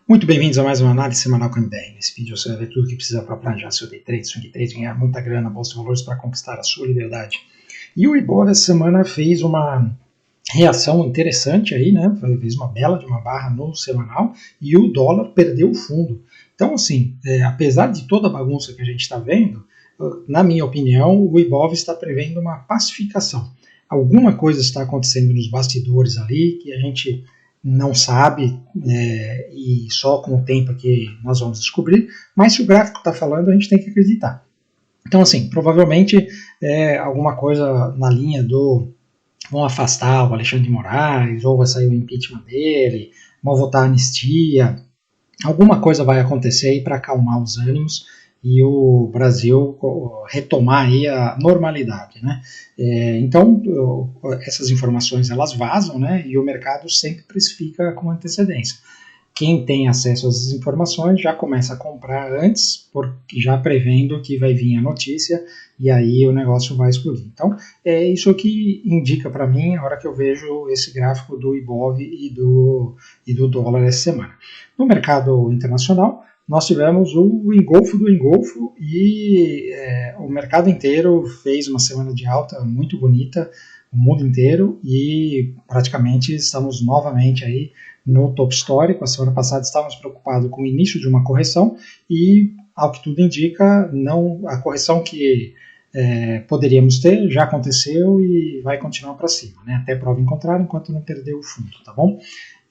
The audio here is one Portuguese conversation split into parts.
Muito bem-vindos a mais uma análise semanal com a MBR. Nesse vídeo você vai ver tudo o que precisa para planejar seu day trade, swing trade, ganhar muita grana na bolsa de valores para conquistar a sua liberdade. E o Ibov essa semana fez uma reação interessante aí, né? Fez uma bela de uma barra no semanal e o dólar perdeu o fundo. Então, assim, apesar de toda a bagunça que a gente está vendo, na minha opinião, o Ibov está prevendo uma pacificação. Alguma coisa está acontecendo nos bastidores ali que a gente não sabe, e só com o tempo que nós vamos descobrir, mas se o gráfico está falando, a gente tem que acreditar. Então, assim, provavelmente alguma coisa na linha do vão afastar o Alexandre de Moraes, ou vai sair o impeachment dele, vão votar a anistia, alguma coisa vai acontecer aí para acalmar os ânimos e o Brasil retomar aí a normalidade, né? Então, essas informações elas vazam, né? E o mercado sempre precifica com antecedência. Quem tem acesso a essas informações já começa a comprar antes, já prevendo que vai vir a notícia e aí o negócio vai explodir. Então, é isso que indica para mim a hora que eu vejo esse gráfico do Ibov e do dólar essa semana. No mercado internacional, nós tivemos o engolfo do engolfo e o mercado inteiro fez uma semana de alta muito bonita, o mundo inteiro, e praticamente estamos novamente aí no topo histórico. A semana passada estávamos preocupados com o início de uma correção e, ao que tudo indica, a correção que poderíamos ter já aconteceu e vai continuar para cima, né? Até prova em contrário, enquanto não perder o fundo, tá bom?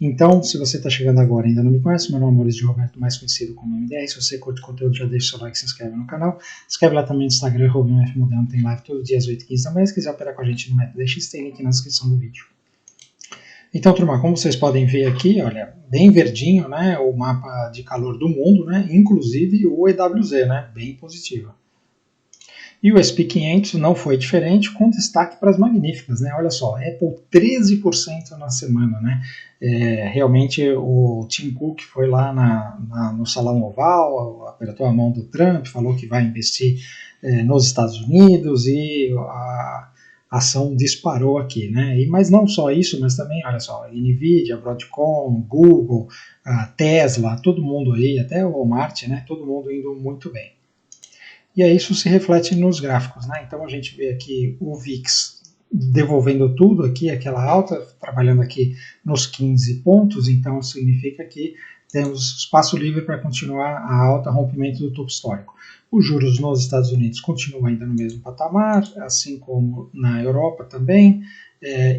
Então, se você está chegando agora e ainda não me conhece, meu nome é Maurício de Roberto, mais conhecido como MDR. Se você curte o conteúdo, já deixa o seu like e se inscreve no canal. Se inscreve lá também no Instagram, @mfmudano, tem live todo dia às 8h15 da manhã. Se quiser operar com a gente no método DX, tem link na descrição do vídeo. Então, turma, como vocês podem ver aqui, olha, bem verdinho, né, o mapa de calor do mundo, né, inclusive o EWZ, né, bem positivo. E o S&P 500 não foi diferente, com destaque para as magníficas, né? Olha só, Apple 13% na semana, né? Realmente o Tim Cook foi lá no Salão Oval, apertou a mão do Trump, falou que vai investir nos Estados Unidos e a ação disparou aqui, né? Mas não só isso, mas também, olha só, Nvidia, Broadcom, Google, Tesla, todo mundo aí, até o Walmart, né? Todo mundo indo muito bem. E aí isso se reflete nos gráficos, né? Então a gente vê aqui o VIX devolvendo tudo aqui, aquela alta, trabalhando aqui nos 15 pontos, então significa que temos espaço livre para continuar a alta, rompimento do topo histórico. Os juros nos Estados Unidos continuam ainda no mesmo patamar, assim como na Europa também,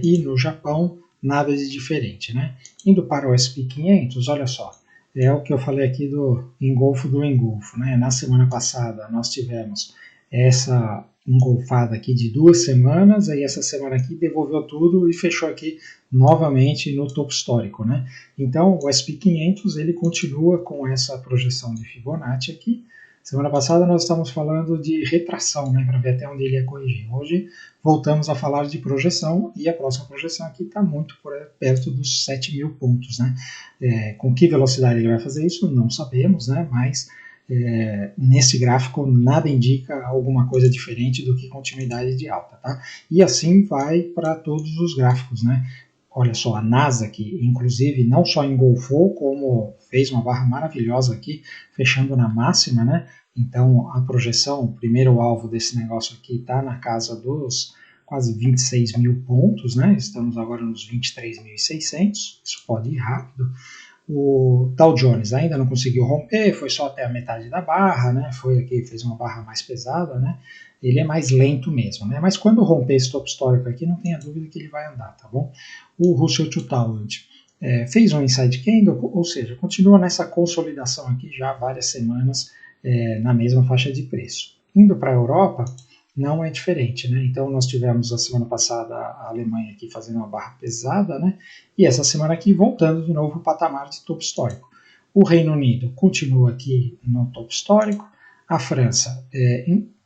e no Japão nada de diferente, né? Indo para o S&P 500, olha só, é o que eu falei aqui do engolfo, né? Na semana passada nós tivemos essa engolfada aqui de 2 semanas, aí essa semana aqui devolveu tudo e fechou aqui novamente no topo histórico, né? Então o S&P 500 ele continua com essa projeção de Fibonacci aqui. Semana passada nós estávamos falando de retração, né, para ver até onde ele ia corrigir. Hoje voltamos a falar de projeção e a próxima projeção aqui está muito perto dos 7.000 pontos, né? Com que velocidade ele vai fazer isso, não sabemos, né? Mas nesse gráfico nada indica alguma coisa diferente do que continuidade de alta, tá? E assim vai para todos os gráficos, né? Olha só, a NASA que inclusive não só engolfou, como fez uma barra maravilhosa aqui, fechando na máxima, né? Então a projeção, o primeiro alvo desse negócio aqui está na casa dos quase 26.000 pontos, né? Estamos agora nos 23.600, isso pode ir rápido. O Dow Jones ainda não conseguiu romper, foi só até a metade da barra, né? Foi aqui, fez uma barra mais pesada, né? Ele é mais lento mesmo, né? Mas quando romper esse topo histórico aqui, não tenha dúvida que ele vai andar, tá bom? O Russell 2000 fez um inside candle, ou seja, continua nessa consolidação aqui já há várias semanas na mesma faixa de preço. Indo para a Europa, não é diferente, né? Então nós tivemos a semana passada a Alemanha aqui fazendo uma barra pesada, né? E essa semana aqui voltando de novo para o patamar de topo histórico. O Reino Unido continua aqui no topo histórico. A França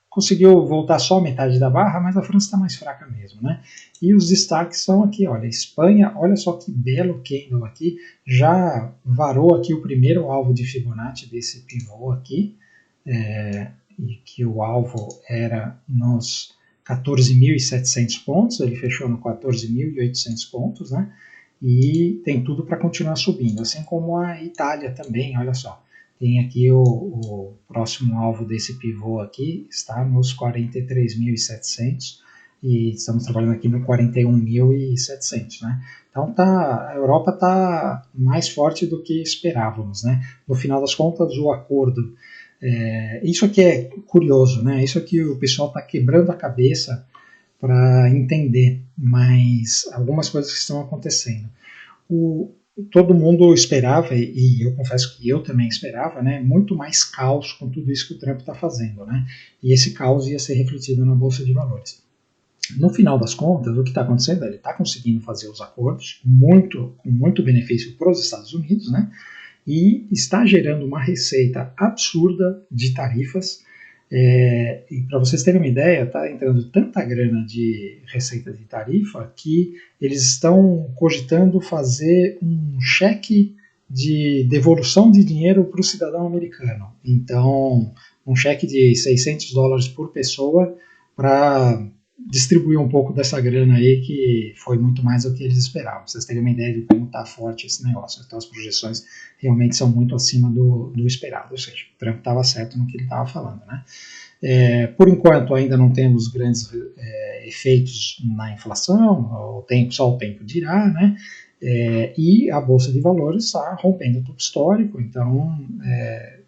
conseguiu voltar só a metade da barra, mas a França está mais fraca mesmo, né? E os destaques são aqui, olha, Espanha, olha só que belo candle aqui, já varou aqui o primeiro alvo de Fibonacci desse pivô aqui, e que o alvo era nos 14.700 pontos, ele fechou no 14.800 pontos, né? e tem tudo para continuar subindo, assim como a Itália também, olha só. Tem aqui o próximo alvo desse pivô aqui, está nos 43.700 e estamos trabalhando aqui no 41.700, né? Então a Europa está mais forte do que esperávamos, né? No final das contas, o acordo, isso aqui é curioso, né? Isso aqui o pessoal está quebrando a cabeça para entender mais algumas coisas que estão acontecendo. O, Todo mundo esperava, e eu confesso que eu também esperava, né, muito mais caos com tudo isso que o Trump está fazendo, né? E esse caos ia ser refletido na Bolsa de Valores. No final das contas, o que está acontecendo é ele está conseguindo fazer os acordos com muito benefício para os Estados Unidos, né? E está gerando uma receita absurda de tarifas. E para vocês terem uma ideia, está entrando tanta grana de receita de tarifa que eles estão cogitando fazer um cheque de devolução de dinheiro para o cidadão americano. Então, um cheque de $600 por pessoa para distribuir um pouco dessa grana aí, que foi muito mais do que eles esperavam. Pra vocês terem uma ideia de como está forte esse negócio. Então, as projeções realmente são muito acima do esperado. Ou seja, o Trump estava certo no que ele estava falando, né? Por enquanto, ainda não temos grandes efeitos na inflação, só o tempo dirá, né? E a Bolsa de Valores está rompendo o topo histórico, então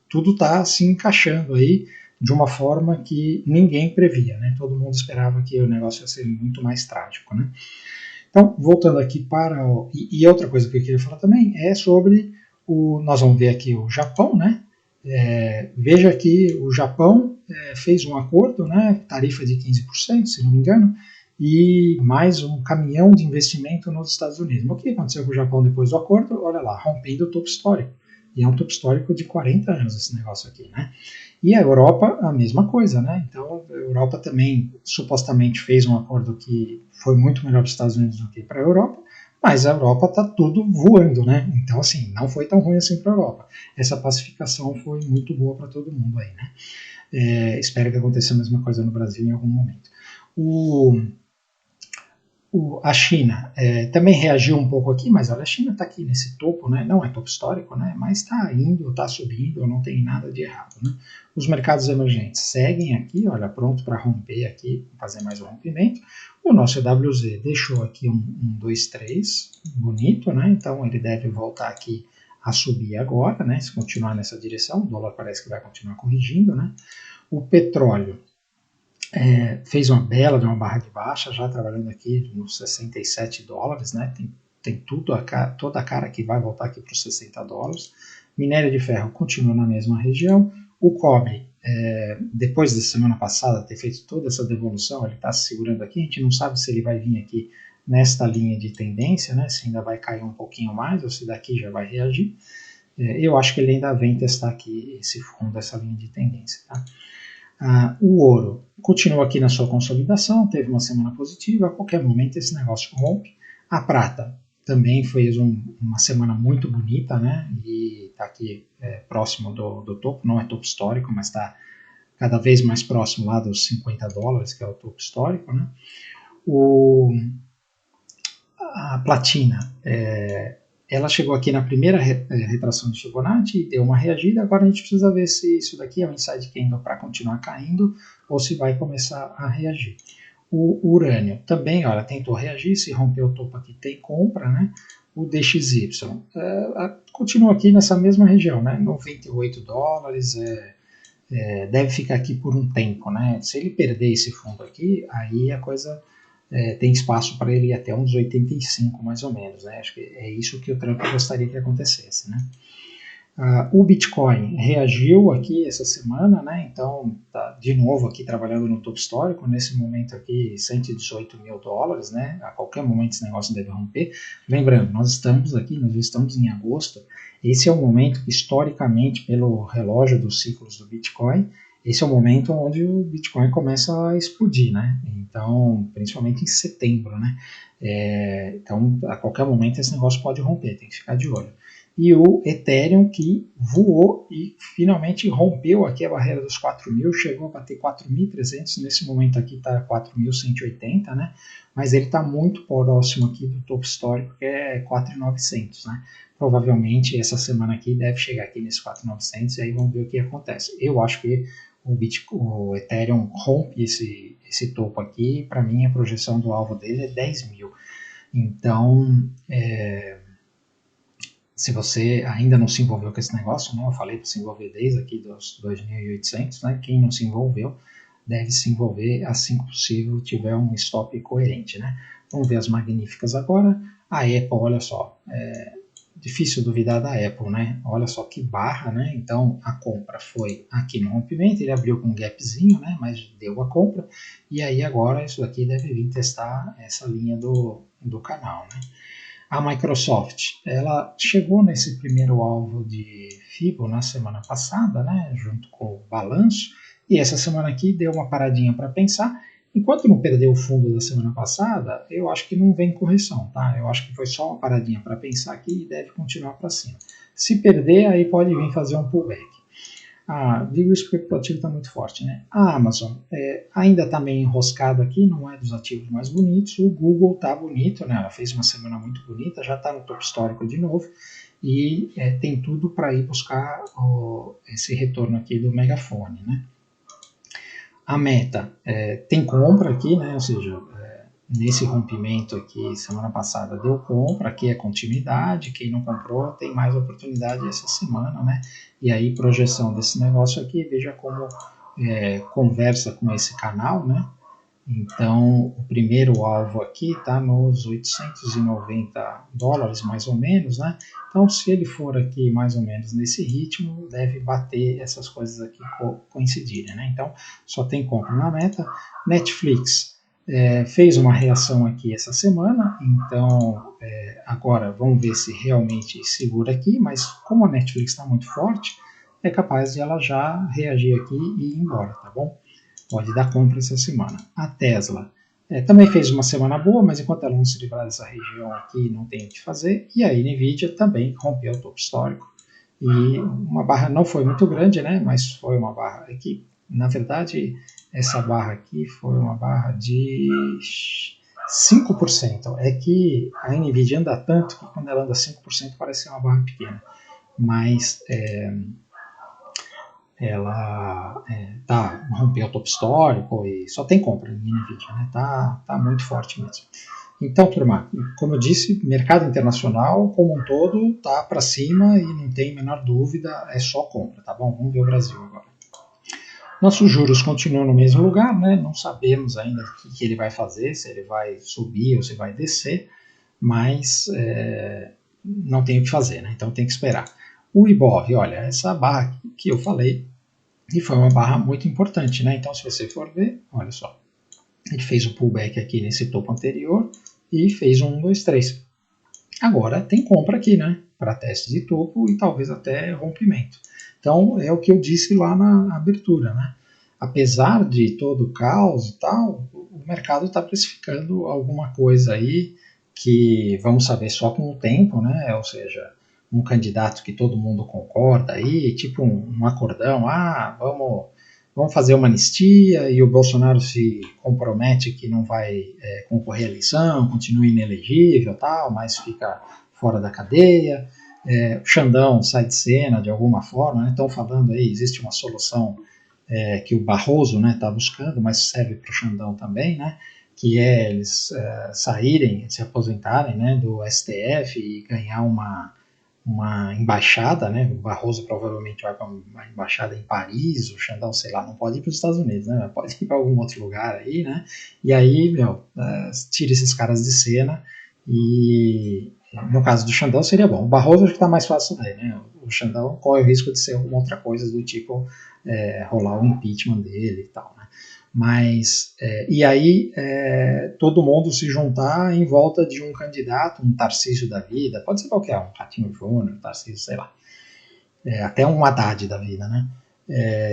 tudo está se encaixando aí de uma forma que ninguém previa, né? Todo mundo esperava que o negócio ia ser muito mais trágico, né? Então, voltando aqui para e outra coisa que eu queria falar também é sobre nós vamos ver aqui o Japão, né? Veja que o Japão fez um acordo, né? Tarifa de 15%, se não me engano, e mais um caminhão de investimento nos Estados Unidos. Mas o que aconteceu com o Japão depois do acordo? Olha lá, rompendo o topo histórico. E é um topo histórico de 40 anos esse negócio aqui, né? E a Europa, a mesma coisa, né? Então, a Europa também supostamente fez um acordo que foi muito melhor para os Estados Unidos do que para a Europa, mas a Europa está tudo voando, né? Então, assim, não foi tão ruim assim para a Europa. Essa pacificação foi muito boa para todo mundo aí, né? Espero que aconteça a mesma coisa no Brasil em algum momento. A China também reagiu um pouco aqui, mas olha, a China está aqui nesse topo, né? Não é topo histórico, né? Mas está indo, está subindo, não tem nada de errado, né? Os mercados emergentes seguem aqui, olha, pronto para romper aqui, fazer mais um rompimento. O nosso EWZ deixou aqui um 2, 3, bonito, né? Então ele deve voltar aqui a subir agora, né? Se continuar nessa direção, o dólar parece que vai continuar corrigindo, né? O petróleo fez uma bela de uma barra de baixa, já trabalhando aqui nos $67, né? Tem toda a cara que vai voltar aqui para os $60. Minério de ferro continua na mesma região. O cobre, depois da semana passada ter feito toda essa devolução, ele está se segurando aqui. A gente não sabe se ele vai vir aqui nesta linha de tendência, né? Se ainda vai cair um pouquinho mais ou se daqui já vai reagir. Eu acho que ele ainda vem testar aqui esse fundo, essa linha de tendência, tá? O ouro continua aqui na sua consolidação, teve uma semana positiva, a qualquer momento esse negócio rompe. A prata também fez uma semana muito bonita, né? E está aqui próximo do topo, não é topo histórico, mas está cada vez mais próximo lá dos $50, que é o topo histórico, né? A platina, ela chegou aqui na primeira retração de Fibonacci, deu uma reagida, agora a gente precisa ver se isso daqui é um inside candle para continuar caindo ou se vai começar a reagir. O urânio também, olha, tentou reagir, se rompeu o topo aqui tem compra, né? O DXY continua aqui nessa mesma região, né? $98, deve ficar aqui por um tempo, né? Se ele perder esse fundo aqui, aí a coisa tem espaço para ele ir até uns 85 mais ou menos, né? Acho que é isso que o Trump gostaria que acontecesse, né? O Bitcoin reagiu aqui essa semana, né? Então tá de novo aqui trabalhando no topo histórico, nesse momento aqui $118.000, né? A qualquer momento esse negócio deve romper. Lembrando, nós estamos em agosto. Esse é o momento que historicamente, pelo relógio dos ciclos do Bitcoin, esse é o momento onde o Bitcoin começa a explodir, né? Então, principalmente em setembro, né? Então, a qualquer momento esse negócio pode romper, tem que ficar de olho. e o Ethereum que voou e finalmente rompeu aqui a barreira dos 4.000, chegou a bater 4.300, nesse momento aqui está 4.180, né? Mas ele está muito próximo aqui do topo histórico, que é 4.900, né? Provavelmente essa semana aqui deve chegar aqui nesse 4.900 e aí vamos ver o que acontece. Eu acho que o Ethereum rompe esse topo aqui, para mim a projeção do alvo dele é 10.000. Então, se você ainda não se envolveu com esse negócio, né, eu falei para se envolver desde aqui dos 2.800, né, quem não se envolveu deve se envolver assim que possível, tiver um stop coerente. Né. Vamos ver as magníficas agora. A Apple, olha só, difícil duvidar da Apple, né? Olha só que barra, né? Então a compra foi aqui no rompimento, ele abriu com um gapzinho, né? Mas deu a compra, e aí agora isso daqui deve vir testar essa linha do canal, né? A Microsoft, ela chegou nesse primeiro alvo de FIBO na semana passada, né? Junto com o balanço, e essa semana aqui deu uma paradinha para pensar. Enquanto não perdeu o fundo da semana passada, eu acho que não vem correção, tá? Eu acho que foi só uma paradinha para pensar aqui e deve continuar para cima. Se perder, aí pode vir fazer um pullback. Digo isso porque o ativo está muito forte, né? A Amazon ainda está meio enroscada aqui, não é dos ativos mais bonitos. O Google está bonito, né? Ela fez uma semana muito bonita, já está no topo histórico de novo e tem tudo para ir buscar esse retorno aqui do megafone, né? A Meta tem compra aqui, né? Ou seja, nesse rompimento aqui, semana passada deu compra, aqui é continuidade, quem não comprou tem mais oportunidade essa semana, né? E aí, projeção desse negócio aqui, veja como conversa com esse canal, né? Então, o primeiro alvo aqui está nos $890, mais ou menos, né? Então, se ele for aqui mais ou menos nesse ritmo, deve bater essas coisas aqui coincidirem, né? Então, só tem compra na Meta. Netflix fez uma reação aqui essa semana, então agora vamos ver se realmente segura aqui, mas como a Netflix está muito forte, é capaz de ela já reagir aqui e ir embora, tá bom? Pode dar compra essa semana. A Tesla também fez uma semana boa, mas enquanto ela não se livrar dessa região aqui, não tem o que fazer. E a Nvidia também rompeu o topo histórico. E uma barra não foi muito grande, né? Mas foi uma barra que, na verdade, essa barra aqui foi uma barra de 5%. É que a Nvidia anda tanto que quando ela anda 5% parece ser uma barra pequena. Mas ela rompeu o topo histórico e só tem compra em Nvidia, né? Tá muito forte mesmo. Então, turma, como eu disse, mercado internacional como um todo tá para cima e não tem a menor dúvida, é só compra, tá bom? Vamos ver o Brasil agora. Nossos juros continuam no mesmo lugar, né? Não sabemos ainda o que ele vai fazer, se ele vai subir ou se vai descer, mas não tem o que fazer, né? Então tem que esperar. O Ibov, olha, essa barra que eu falei, e foi uma barra muito importante, né? Então, se você for ver, olha só, ele fez o pullback aqui nesse topo anterior e fez um 1, 2, 3. Agora tem compra aqui, né? Para teste de topo e talvez até rompimento. Então, é o que eu disse lá na abertura, né? Apesar de todo o caos e tal, o mercado está precificando alguma coisa aí que vamos saber só com o tempo, né? Ou seja, um candidato que todo mundo concorda aí, tipo um acordão, vamos fazer uma anistia e o Bolsonaro se compromete que não vai concorrer à eleição, continua inelegível, tal, mas fica fora da cadeia. O Xandão sai de cena de alguma forma, estão falando aí, existe uma solução que o Barroso está buscando, mas serve para o Xandão também, né? Que é eles saírem, se aposentarem, né, do STF e ganhar uma embaixada, né? O Barroso provavelmente vai para uma embaixada em Paris, o Xandão, sei lá, não pode ir para os Estados Unidos, né? Pode ir para algum outro lugar aí, né? E aí, tira esses caras de cena e no caso do Xandão seria bom. O Barroso acho que está mais fácil daí, né? O Xandão corre o risco de ser alguma outra coisa do tipo rolar o impeachment dele e tal, né? Mas, e aí todo mundo se juntar em volta de um candidato, um Tarcísio da vida, pode ser qualquer um Ratinho Júnior, Tarcísio, sei lá, até um Haddad da vida, né?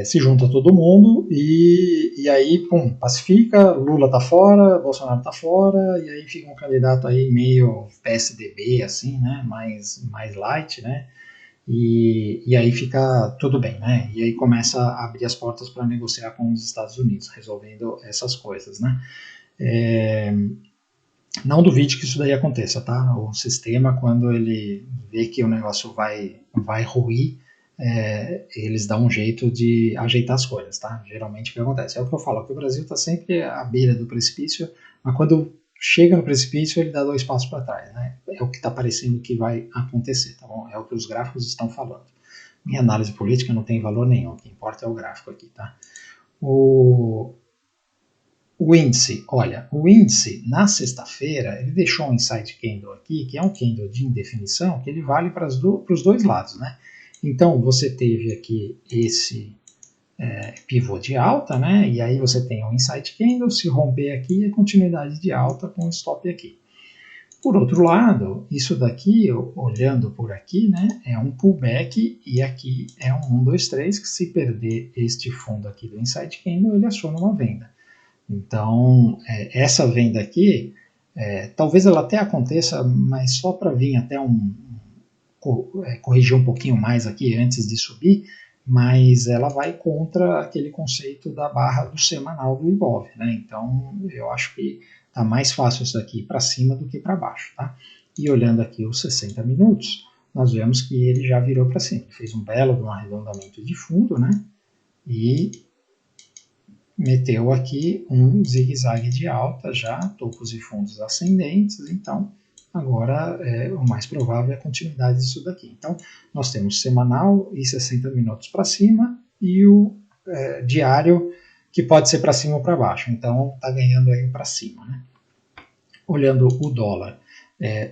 se junta todo mundo e aí, pum, pacifica, Lula tá fora, Bolsonaro tá fora, e aí fica um candidato aí meio PSDB, assim, né, mais light, né, e aí fica tudo bem, né, e aí começa a abrir as portas para negociar com os Estados Unidos, resolvendo essas coisas, né. Não duvide que isso daí aconteça, tá? O sistema, quando ele vê que o negócio vai ruir, eles dão um jeito de ajeitar as coisas, tá? Geralmente o que acontece? É o que eu falo, que o Brasil está sempre à beira do precipício, mas quando chega no precipício ele dá 2 passos para trás, né? É o que está parecendo que vai acontecer, tá bom? É o que os gráficos estão falando. Minha análise política não tem valor nenhum, o que importa é o gráfico aqui, tá? O índice, olha, o índice na sexta-feira ele deixou um inside candle aqui, que é um candle de indefinição, que ele vale para os dois lados, né? Então você teve aqui esse pivô de alta, né? E aí você tem um inside candle, se romper aqui é continuidade de alta com stop aqui. Por outro lado, isso daqui, olhando por aqui, né, é um pullback e aqui é um 1, 2, 3, que se perder este fundo aqui do inside candle, ele aciona uma venda. Então, essa venda aqui, talvez ela até aconteça, mas só para vir até corrigir um pouquinho mais aqui antes de subir, mas ela vai contra aquele conceito da barra do semanal do Ibov, né? Então, eu acho que está mais fácil isso aqui para cima do que para baixo, tá? E olhando aqui os 60 minutos, nós vemos que ele já virou para cima. Fez um belo arredondamento de fundo, né? E meteu aqui um zigue-zague de alta já, topos e fundos ascendentes, então agora o mais provável é a continuidade disso daqui. Então nós temos semanal e 60 minutos para cima e o diário que pode ser para cima ou para baixo, então está ganhando aí para cima, né? Olhando o dólar,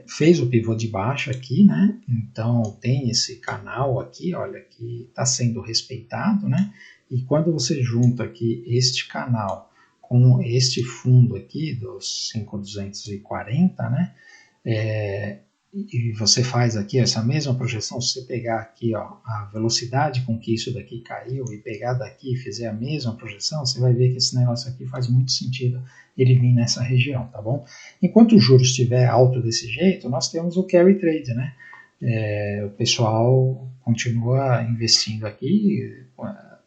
fez o pivô de baixa aqui, né? Então tem esse canal aqui, olha, que está sendo respeitado, né? E quando você junta aqui este canal com este fundo aqui dos 5.240, né? E você faz aqui essa mesma projeção, se você pegar aqui ó, a velocidade com que isso daqui caiu e pegar daqui e fizer a mesma projeção, você vai ver que esse negócio aqui faz muito sentido ele vir nessa região, tá bom? Enquanto o juros estiver alto desse jeito, nós temos o carry trade, né? O pessoal continua investindo aqui,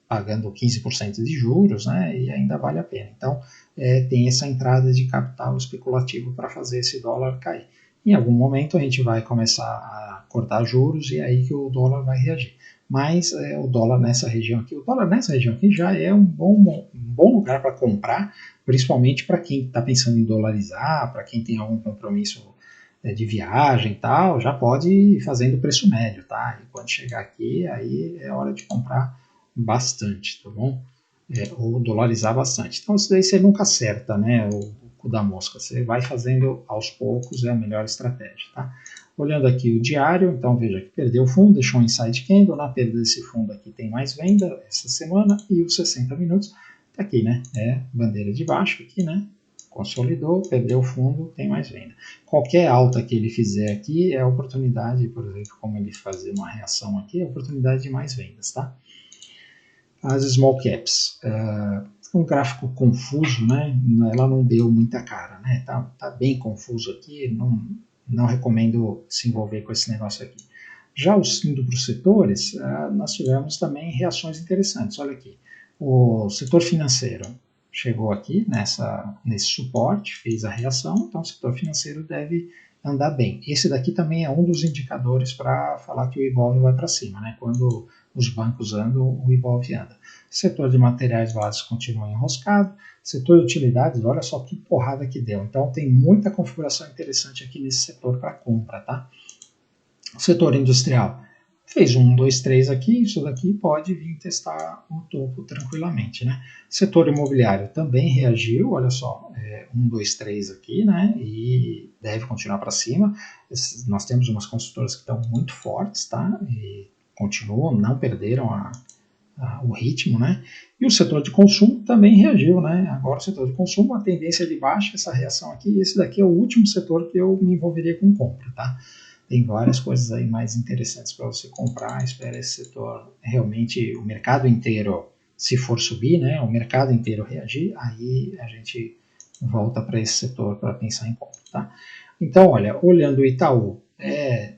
pagando 15% de juros, né? E ainda vale a pena. Então, tem essa entrada de capital especulativo para fazer esse dólar cair. Em algum momento a gente vai começar a cortar juros e é aí que o dólar vai reagir. Mas o dólar nessa região aqui, já é um bom lugar para comprar, principalmente para quem está pensando em dolarizar, para quem tem algum compromisso de viagem e tal, já pode ir fazendo preço médio, tá? E quando chegar aqui, aí é hora de comprar bastante, tá bom? Ou dolarizar bastante. Então isso daí você nunca acerta, né? O cu da mosca. Você vai fazendo aos poucos, é a melhor estratégia, tá? Olhando aqui o diário, então veja que perdeu o fundo, deixou um inside candle, na perda desse fundo aqui tem mais venda essa semana, e os 60 minutos tá aqui, né? Bandeira de baixo aqui, né? Consolidou, perdeu o fundo, tem mais venda. Qualquer alta que ele fizer aqui é oportunidade, por exemplo, como ele fazer uma reação aqui, é oportunidade de mais vendas, tá? As small caps, um gráfico confuso, né? Ela não deu muita cara, né? Tá bem confuso aqui, não recomendo se envolver com esse negócio aqui. Já indo para os setores, nós tivemos também reações interessantes. Olha aqui, o setor financeiro chegou aqui nesse suporte, fez a reação, então o setor financeiro deve andar bem. Esse daqui também é um dos indicadores para falar que o Ibov vai para cima, né? Quando os bancos andam, o Ibov anda. Setor de materiais básicos continua enroscado. Setor de utilidades, olha só que porrada que deu. Então tem muita configuração interessante aqui nesse setor para compra, tá? O setor industrial fez 1, 2, 3 aqui, isso daqui pode vir testar o topo tranquilamente, né? Setor imobiliário também reagiu, olha só, 1, 2, 3 aqui, né? E deve continuar para cima. Nós temos umas consultoras que estão muito fortes, tá? E continuam, não perderam o ritmo, né? E o setor de consumo também reagiu, né? Agora o setor de consumo, a tendência de baixa, essa reação aqui, esse daqui é o último setor que eu me envolveria com compra, tá? tem várias coisas aí mais interessantes para você comprar. Espera esse setor realmente, o mercado inteiro, se for subir, né, o mercado inteiro reagir, aí a gente volta para esse setor para pensar em compra, tá? Então, olha, olhando o Itaú, é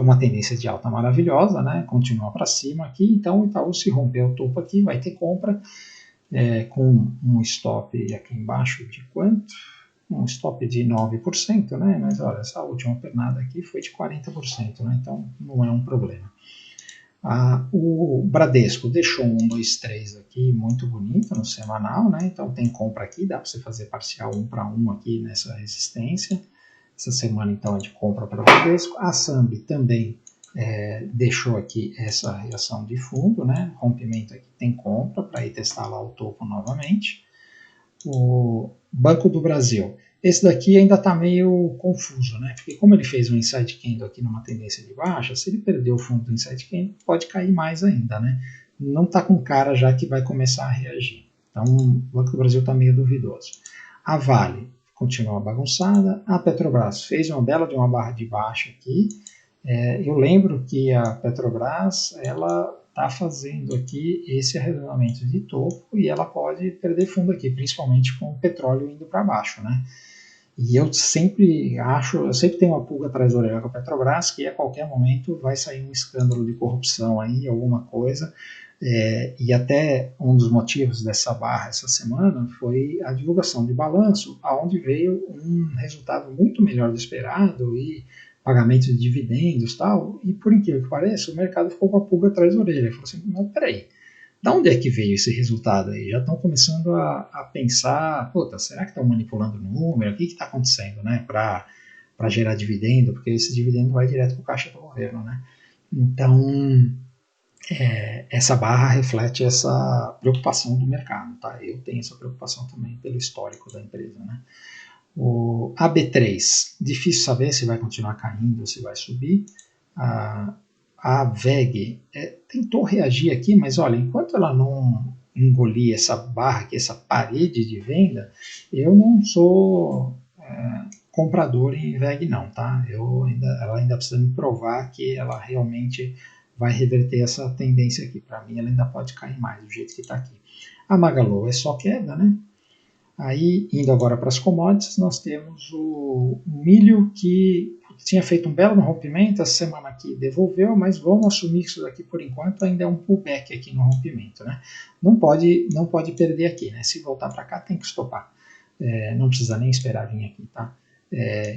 uma tendência de alta maravilhosa, né? Continua para cima aqui, então o Itaú se romper o topo aqui, vai ter compra, com um stop aqui embaixo de quanto? Um stop de 9%, né? Mas olha, essa última pernada aqui foi de 40%, né? Então não é um problema. O Bradesco deixou um 1, 2, 3 aqui muito bonito no semanal, né? Então tem compra aqui, dá para você fazer parcial 1 para 1 aqui nessa resistência. Essa semana então é de compra para o Bradesco. A Sambi também deixou aqui essa reação de fundo, né? Rompimento aqui tem compra para ir testar lá o topo novamente. O Banco do Brasil. Esse daqui ainda está meio confuso, né? Porque como ele fez um inside candle aqui numa tendência de baixa, se ele perder o fundo do inside candle, pode cair mais ainda, né? Não está com cara já que vai começar a reagir. Então, o Banco do Brasil está meio duvidoso. A Vale continua bagunçada. A Petrobras fez uma bela de uma barra de baixa aqui. Eu lembro que a Petrobras, ela está fazendo aqui esse arredondamento de topo e ela pode perder fundo aqui, principalmente com o petróleo indo para baixo, né? E eu sempre tenho uma pulga atrás da orelha com a Petrobras, que a qualquer momento vai sair um escândalo de corrupção aí, alguma coisa, e até um dos motivos dessa barra essa semana foi a divulgação de balanço, aonde veio um resultado muito melhor do esperado e pagamento de dividendos e tal, e por incrível que pareça, o mercado ficou com a pulga atrás da orelha. Falou assim, não, peraí, da onde é que veio esse resultado aí? Já estão começando a pensar, puta, será que estão manipulando o número? O que está acontecendo, né, para gerar dividendo? Porque esse dividendo vai direto para o caixa do governo, né? Então, essa barra reflete essa preocupação do mercado, tá? Eu tenho essa preocupação também pelo histórico da empresa, né? O AB3, difícil saber se vai continuar caindo ou se vai subir. A VEG tentou reagir aqui, mas olha, enquanto ela não engolir essa barra aqui, essa parede de venda, eu não sou comprador em VEG não, tá? Ela ainda precisa me provar que ela realmente vai reverter essa tendência aqui. Para mim, ela ainda pode cair mais do jeito que está aqui. A Magalu é só queda, né? Aí, indo agora para as commodities, nós temos o milho que tinha feito um belo rompimento, essa semana aqui devolveu, mas vamos assumir que isso daqui por enquanto ainda é um pullback aqui no rompimento, né? Não pode perder aqui, né? Se voltar para cá tem que estopar, não precisa nem esperar vir aqui, tá?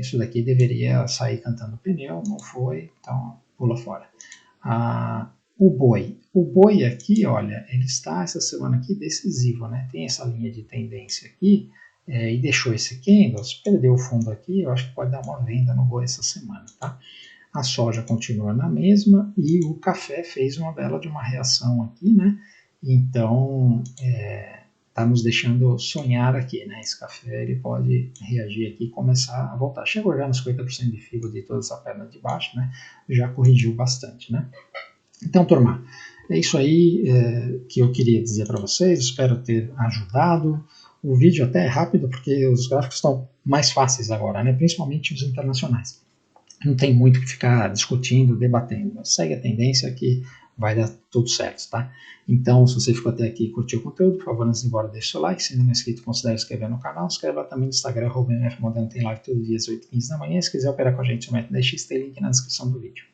Isso daqui deveria sair cantando pneu, não foi, então pula fora. O boi aqui, olha, ele está essa semana aqui decisivo, né? Tem essa linha de tendência aqui e deixou esse candle, se perdeu o fundo aqui, eu acho que pode dar uma venda no boi essa semana, tá? A soja continua na mesma e o café fez uma bela de uma reação aqui, né? Então, está nos deixando sonhar aqui, né? Esse café ele pode reagir aqui e começar a voltar. Chegou já nos 50% de FIBO de toda essa perna de baixo, né? Já corrigiu bastante, né? Então, turma, é isso aí que eu queria dizer para vocês. Espero ter ajudado. O vídeo até é rápido porque os gráficos estão mais fáceis agora, né? Principalmente os internacionais. Não tem muito que ficar discutindo, debatendo. Segue a tendência que vai dar tudo certo, tá? Então, se você ficou até aqui e curtiu o conteúdo, por favor, antes de ir embora, deixe o seu like. Se ainda não é inscrito, considere se inscrever no canal. Se inscreva também no Instagram, @mfmoderno, tem live todo dia às 8h15 da manhã. Se quiser operar com a gente, o método DX, tem link na descrição do vídeo.